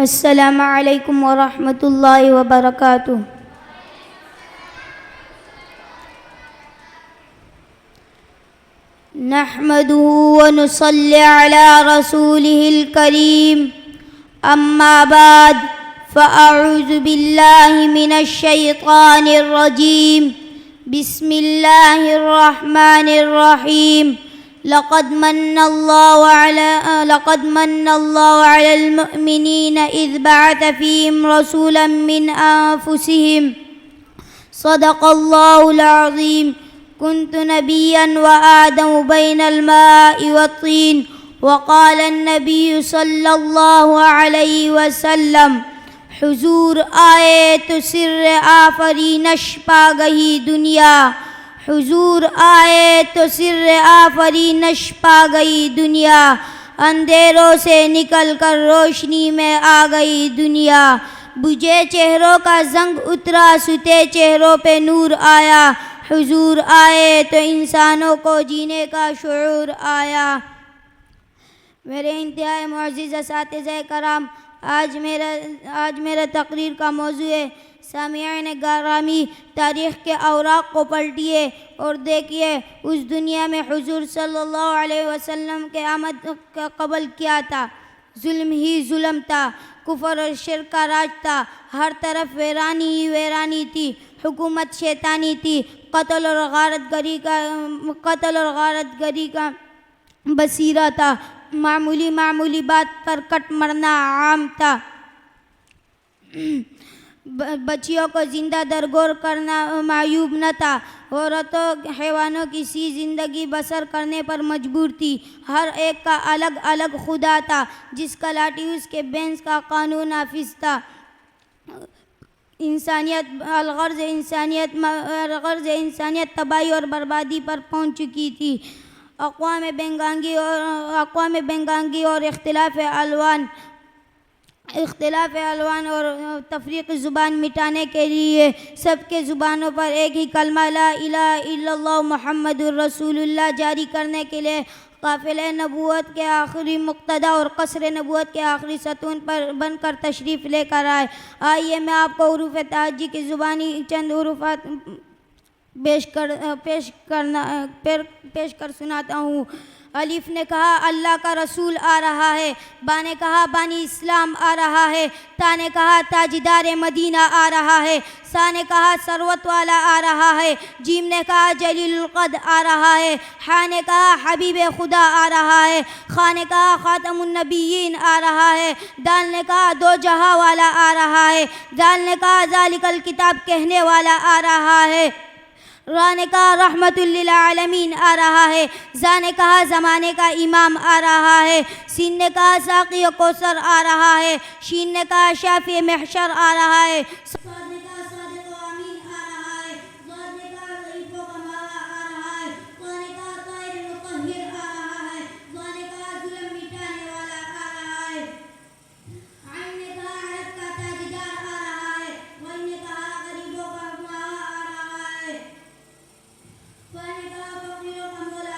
السلام علیکم ورحمۃ اللہ وبرکاتہ۔ نحمده ونصلي على رسوله الكريم، أما بعد فأعوذ بالله من الشيطان الرجيم، بسم الله الرحمن الرحيم۔ لقد من الله على المؤمنين إذ بعث فيهم رسولا من أنفسهم، صدق الله العظيم۔ كنت نبيا وآدم بين الماء والطين، وقال النبي صلی اللہ علیہ وسلم، حضور آئے تو سر آفرینش پا گئی دنیا، حضور آئے تو سر آفرینش پا گئی دنیا، اندھیروں سے نکل کر روشنی میں آ گئی دنیا، بجھے چہروں کا زنگ اترا، ستے چہروں پہ نور آیا، حضور آئے تو انسانوں کو جینے کا شعور آیا۔ میرے انتہائی معزز اساتذہ کرام، آج میرا تقریر کا موضوع ہے سامعین گرامی، تاریخ کے اوراق کو پلٹیے اور دیکھیے اس دنیا میں حضور صلی اللہ علیہ وسلم کے آمد کا قبل کیا تھا۔ ظلم ہی ظلم تھا، کفر اور شرک کا راج تھا، ہر طرف ویرانی ہی ویرانی تھی، حکومت شیطانی تھی، قتل اور غارت گری کا بصیرہ تھا، معمولی بات پر کٹ مرنا عام تھا، بچیوں کو زندہ درگور کرنا معیوب نہ تھا، عورتوں حیوانوں کی سی زندگی بسر کرنے پر مجبور تھی، ہر ایک کا الگ الگ خدا تھا، جس کا لاٹھی اس کے بینس کا قانون نافذ تھا۔ الغرض انسانیت تباہی اور بربادی پر پہنچ چکی تھی۔ اقوام بنگانگی اور اختلاف الوان اور تفریق زبان مٹانے کے لیے سب کے زبانوں پر ایک ہی کلمہ لا الہ الا اللہ محمد الرسول اللہ جاری کرنے کے لیے قافلہ نبوت کے آخری مقتدا اور قصر نبوت کے آخری ستون پر بن کر تشریف لے کر آئے۔ آئیے میں آپ کو حروف تہجی کی زبانی چند حروفات پیش کر سناتا ہوں۔ الف نے کہا اللہ کا رسول آ رہا ہے، با نے کہا بانی اسلام آ رہا ہے، تا نے کہا تاجدار مدینہ آ رہا ہے، سا نے کہا ثروت والا آ رہا ہے، جیم نے کہا جلیل القدر آ رہا ہے، ہا نے کہا حبیب خدا آ رہا ہے، خا نے کہا خاتم النبیین آ رہا ہے، دال نے کہا دو جہاں والا آ رہا ہے، دال نے کہا ذالک الکتاب کہنے والا آ رہا ہے، را نے کہا رحمت للعالمین آ رہا ہے، زا نے کہا زمانے کا امام آ رہا ہے، سین نے کہا ساقی کوثر آ رہا ہے، شین نے کہا شافی محشر آ رہا ہے، صاد نے کہا صادق و امین آ رہا ہے، ضاد نے کہا ضعیفوں کا ماوا آ رہا ہے، طا نے کہا طاہر مطہر آ رہا ہے، ظا نے کہا ظلم مٹانے والا آ رہا ہے، عین نے کہا عرب کا تاجدار آ رہا ہے، غین نے کہا غریبوں کا ماوا آ رہا ہے،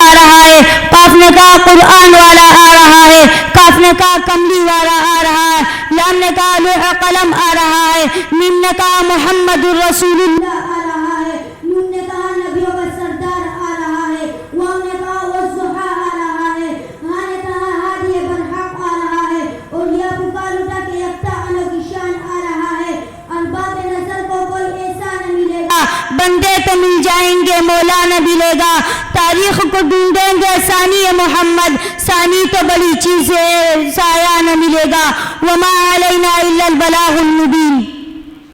آ رہا ہے، قاف نے کہا قرآن والا آ رہا ہے، کاف نے کہا کملی والا آ رہا ہے، لام نے کہا لوح قلم آ رہا ہے، میم نے کہا محمد الرسول اللہ آ رہا ہے، نون نے کہا نبیوں کا سردار آ رہا ہے، واو نے کہا والضحیٰ آ رہا ہے، ہاں نے کہا ہادی برحق آ رہا ہے، اور یا پکار اٹھا کے یکتا الگ شان آ رہا ہے، ارباب نظر کو کوئی ایسا نہ ملے گا، بندے تو مل جائیں گے مولا نہ ملے گا، تاریخ کو ڈھونڈیں گے ثانی محمد، ثانی تو بڑی چیز ہے سایہ نہ ملے گا، وما علینا الا البلاغ المبین۔